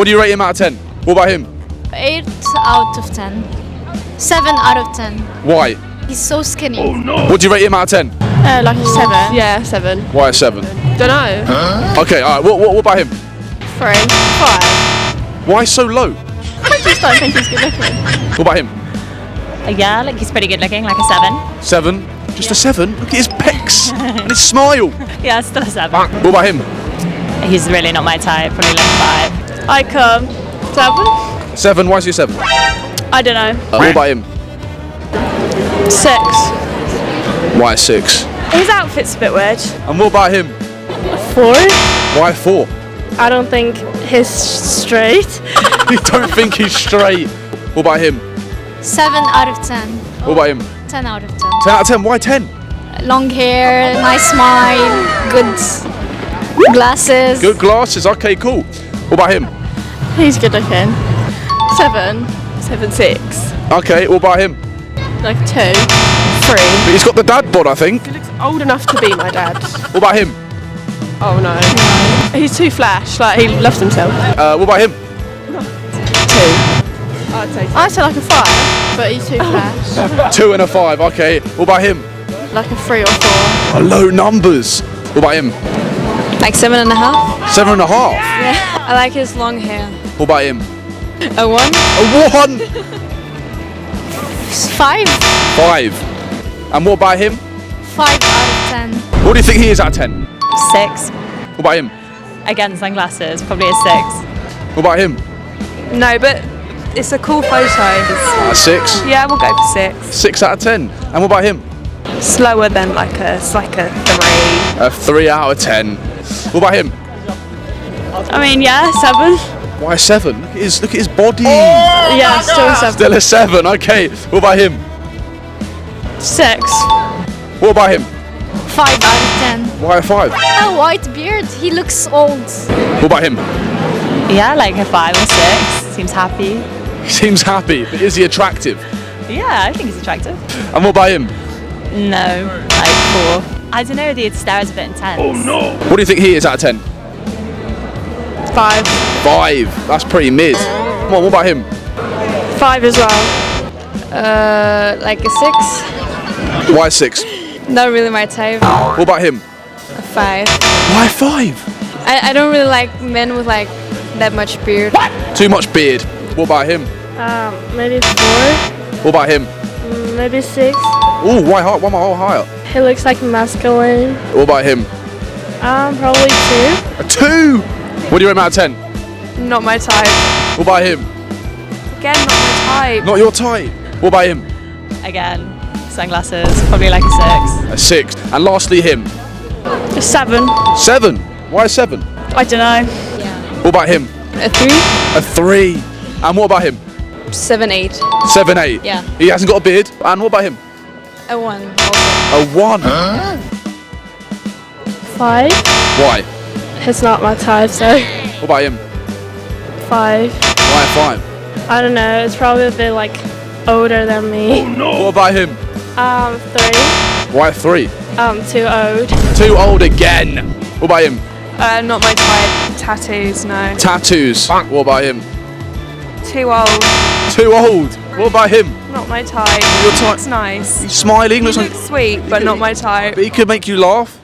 What do you rate him out of 10? What about him? 8 out of 10. 7 out of 10. Why? He's so skinny. What do you rate him out of 10? Like a 7. Yeah, 7. Why a 7? Don't know. Okay, alright, what about him? 3. 5. Why so low? I just don't think he's good looking. What about him? Yeah, like he's pretty good looking, like a 7. 7? Just a 7? Look at his pecs and his smile. Yeah, still a 7. What about him? He's really not my type, probably like 5. I come. 7? 7? Why is he a 7? I don't know. What about him? 6. Why a 6? His outfit's a bit weird. And what about him? 4. Why a 4? I don't think he's straight. You don't think he's straight. What about him? 7 out of 10. What about him? 10 out of 10. 10 out of 10? Why 10? Long hair, nice smile, good glasses. Good glasses. Okay, cool. What about him? He's good looking. 7. 7, 6. Okay, what about him? Like 2. 3. But he's got the dad bod, I think. He looks old enough to be my dad. What about him? Oh no. He's too flash, like he loves himself. What about him? 2. I'd say like a 5, but he's too flash. 2 and a 5. Okay. What about him? Like a 3 or 4. Oh, low numbers. What about him? Like 7.5. 7.5. I like his long hair. What about him? A 1. A 1. 5. 5. And what about him? 5 out of 10. What do you think he is out of 10? 6. What about him? Again, sunglasses, probably a 6. What about him? No, but it's a cool photo. A 6. Yeah, we'll go for 6. 6 out of 10. And what about him? Slower than it's like a 3. A 3 out of 10. What about him? I mean, yeah, 7. Why a 7? Look at his body. Yeah, still a 7. Still a 7. Okay. What about him? 6. What about him? 5 out of 10. Why a 5? A white beard. He looks old. What about him? Yeah, like a 5 or 6. Seems happy. He seems happy, but is he attractive? Yeah, I think he's attractive. And what about him? No, like 4. I don't know, the stare is a bit intense. What do you think he is out of 10? 5. 5. That's pretty mid. Come on, what about him? 5 as well. Like a 6. Why a 6? Not really my type. What about him? A 5. Why a 5? I don't really like men with like that much beard. Too much beard. What about him? Maybe 4. What about him? Maybe 6. Oh, why high? Why am I all higher? He looks like masculine. What about him? Probably 2. A 2. What do you rate him out of 10? Not my type. What about him? Again, not my type. Not your type. What about him? Again, sunglasses, probably like a 6. A 6. And lastly, him. 7. 7. Why a 7? I don't know. What about him? A 3. A 3. And what about him? 7, 8. 7, 8. Yeah. He hasn't got a beard. And what about him? A 1. A 1. 5. Why? It's not my type, so What about him? 5. Why a 5? I don't know. It's probably a bit like older than me. What about him? 3. Why a 3? Too old. Too old again. What about him? Not my type. Tattoos, no. Tattoos. What about him? Too old. Too old. What about him? Not my type. Your type? It's nice. He's smiling. He Looks like looks sweet, but not my type. but he could make you laugh.